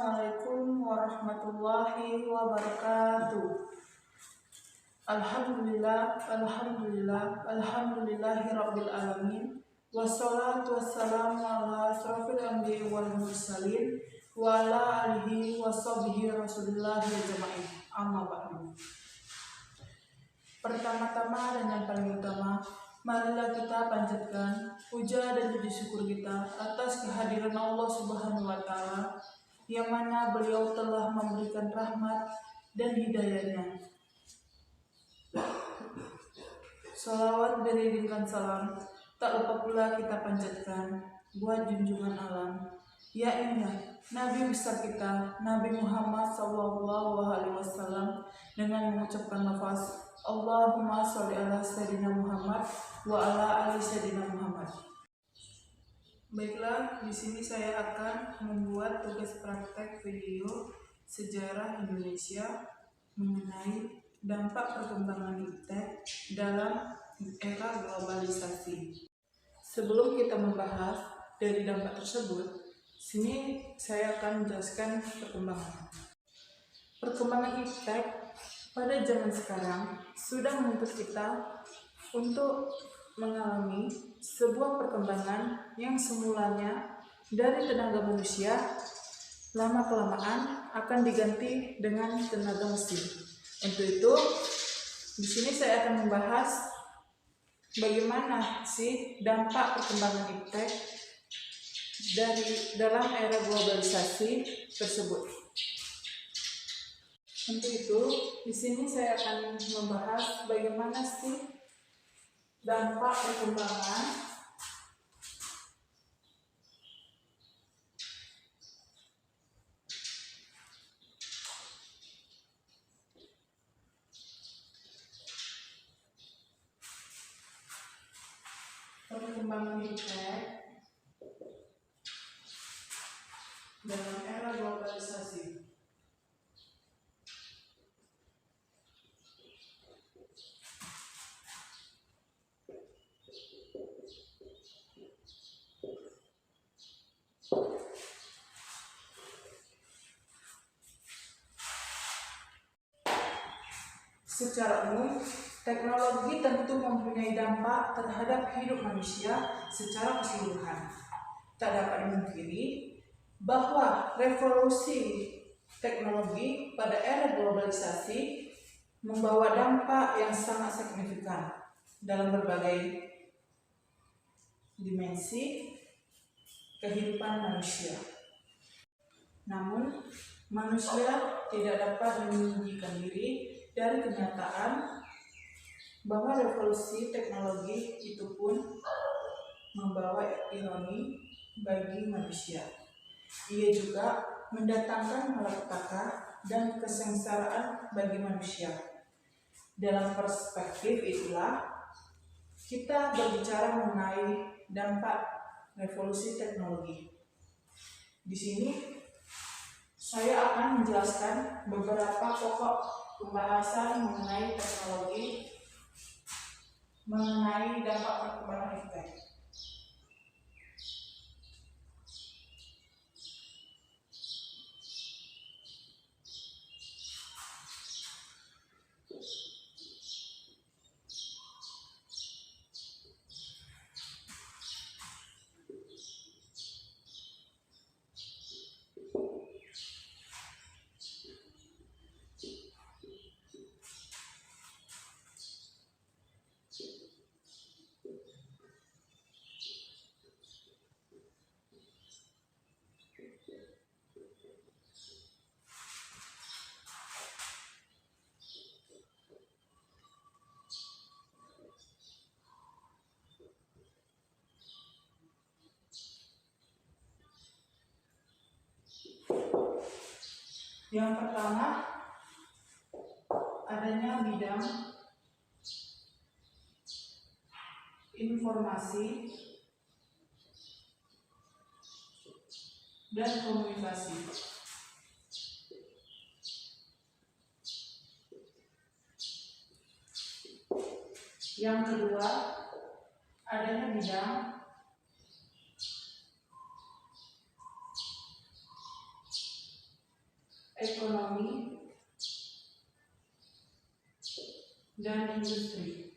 Assalamualaikum warahmatullahi wabarakatuh. Alhamdulillahirabbil alamin. Wassalatu wassalamu ala asrofil anbiya'i wal mursalin wa ala alihi washabihi rasulillah ajma'in. Amma ba'du. Pertama-tama dan yang paling utama, marilah kita panjatkan puja dan puji syukur kita atas kehadiran Allah Subhanahu wa Ta'ala, yang mana beliau telah memberikan rahmat dan hidayahnya. Salawat beriringan salam tak lupa pula kita panjatkan buat junjungan alam, yaitu Nabi besar kita, Nabi Muhammad SAW, dengan mengucapkan lafaz Allahumma sholli ala sayyidina Muhammad wa ala ali sayyidina Muhammad. Baiklah, di sini saya akan membuat tugas praktek video sejarah Indonesia mengenai dampak perkembangan iptek dalam era globalisasi. Sebelum kita membahas dari dampak tersebut, sini saya akan menjelaskan perkembangan. Perkembangan iptek pada zaman sekarang sudah menuntut kita untuk mengalami sebuah perkembangan yang semulanya dari tenaga manusia, lama-kelamaan akan diganti dengan tenaga mesin. Untuk itu, di sini saya akan membahas bagaimana sih dampak perkembangan iptek dalam era globalisasi tersebut. Untuk itu, di sini saya akan membahas bagaimana sih dampak perkembangan iptek dalam era globalisasi. Secara umum, teknologi tentu mempunyai dampak terhadap hidup manusia secara keseluruhan. Tak dapat dimungkiri bahwa revolusi teknologi pada era globalisasi membawa dampak yang sangat signifikan dalam berbagai dimensi kehidupan manusia. Namun, manusia tidak dapat menyembunyikan diri dari kenyataan bahwa revolusi teknologi itu pun membawa ironi bagi manusia. Ia juga mendatangkan malapetaka dan kesengsaraan bagi manusia. Dalam perspektif itulah kita berbicara mengenai dampak revolusi teknologi. Di sini saya akan menjelaskan beberapa pokok pembahasan mengenai teknologi, mengenai dampak perkembangan iptek. Yang pertama, adanya bidang informasi dan komunikasi. Yang kedua, adanya bidang ekonomi, dan industri.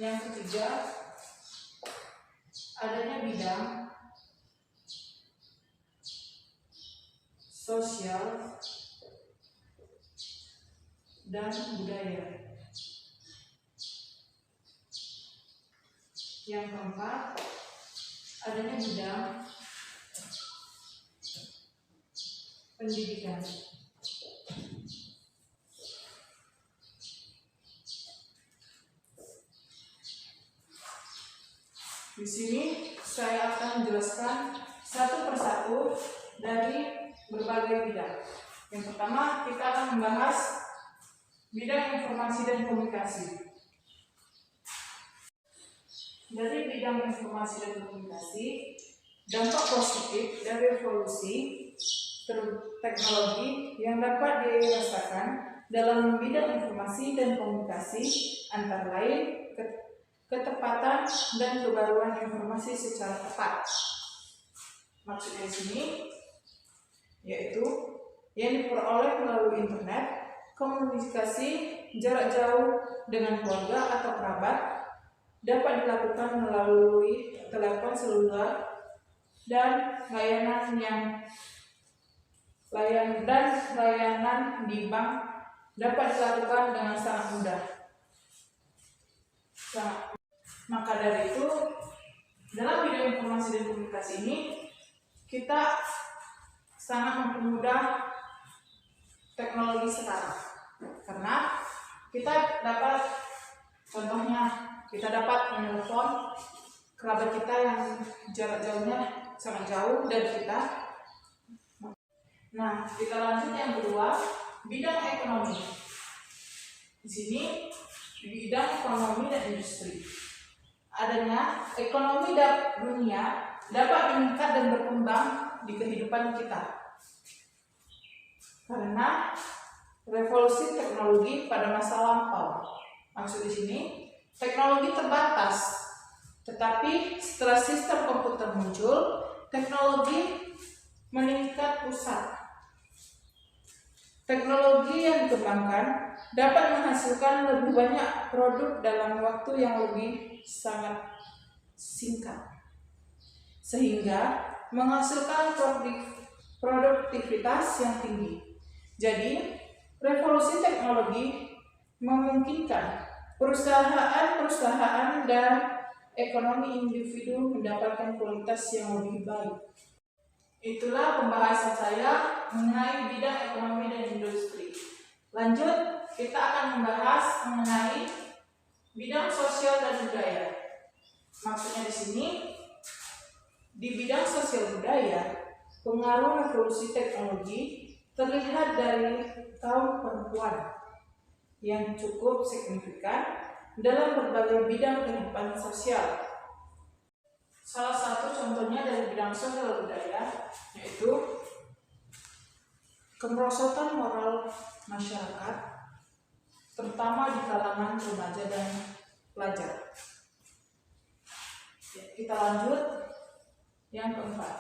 Yang ketiga, adanya bidang sosial dan budaya. Yang keempat, adanya bidang pendidikan. Di sini saya akan menjelaskan satu persatu dari berbagai bidang. Yang pertama, kita akan membahas bidang informasi dan komunikasi. Dari bidang informasi dan komunikasi, dampak positif dari revolusi teknologi yang dapat dirasakan dalam bidang informasi dan komunikasi antara lain ketepatan dan kebaruan informasi secara tepat. Maksudnya di sini yaitu yang diperoleh melalui internet, komunikasi jarak jauh dengan keluarga atau kerabat dapat dilakukan melalui telepon seluler dan layanan di bank dapat dilakukan dengan sangat mudah. Maka dari itu, dalam bidang informasi dan komunikasi ini, kita sangat mempermudah teknologi sekarang. Karena kita dapat, contohnya, kita dapat menelpon kerabat kita yang jarak jauhnya sangat jauh dari kita. Nah, kita lanjut yang kedua, bidang ekonomi. Di sini, bidang ekonomi dan industri. Adanya ekonomi dunia dapat meningkat dan berkembang di kehidupan kita karena revolusi teknologi pada masa lampau. Maksud di sini, teknologi terbatas, tetapi setelah sistem komputer muncul, teknologi meningkat pesat. Teknologi yang dikembangkan dapat menghasilkan lebih banyak produk dalam waktu yang lebih sangat singkat, sehingga menghasilkan produktivitas yang tinggi. Jadi, revolusi teknologi memungkinkan perusahaan dan ekonomi individu mendapatkan kualitas yang lebih baik. Itulah pembahasan saya mengenai bidang ekonomi dan industri. Lanjut, kita akan membahas mengenai bidang sosial dan budaya. Maksudnya di sini, di bidang sosial budaya, pengaruh revolusi teknologi terlihat dari kaum perempuan yang cukup signifikan dalam berbagai bidang kehidupan sosial. Salah satu contohnya dari bidang sosial budaya yaitu kemerosotan moral masyarakat, terutama di kalangan remaja dan pelajar. Kita lanjut yang keempat,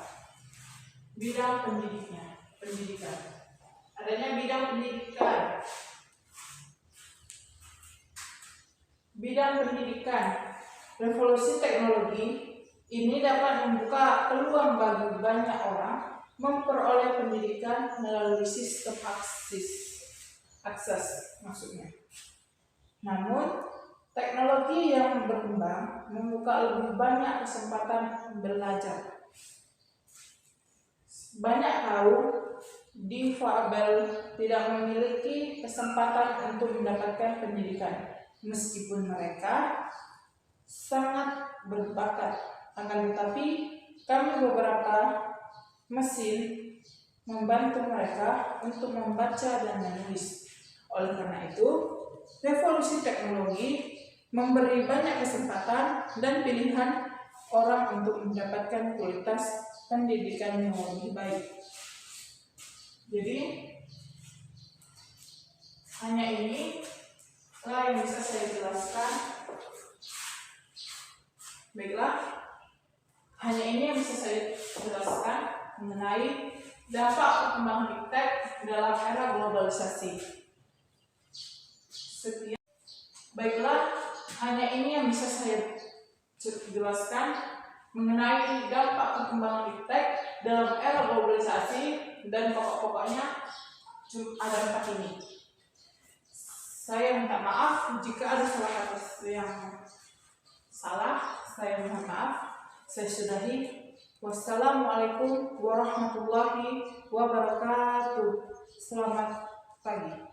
bidang pendidikan. Adanya bidang pendidikan. Bidang pendidikan, revolusi teknologi ini dapat membuka peluang bagi banyak orang memperoleh pendidikan melalui sistem akses maksudnya. Namun, teknologi yang berkembang membuka lebih banyak kesempatan belajar. Banyak kaum difabel tidak memiliki kesempatan untuk mendapatkan pendidikan, meskipun mereka sangat berbakat. Akan tetapi, kami beberapa mesin membantu mereka untuk membaca dan menulis. Oleh karena itu, revolusi teknologi memberi banyak kesempatan dan pilihan orang untuk mendapatkan kualitas pendidikan yang lebih baik. Jadi, hanya ini yang bisa saya jelaskan. Baiklah, Hanya ini yang bisa saya jelaskan mengenai dampak perkembangan iptek dalam era globalisasi. Sekian. Baiklah, hanya ini yang bisa saya jelaskan mengenai dampak perkembangan iptek dalam era globalisasi dan pokok-pokoknya ada 4 ini. Saya minta maaf jika ada salah kata yang salah, saya mohon maaf. Saya sudahi. Wassalamualaikum warahmatullahi wabarakatuh. Selamat pagi.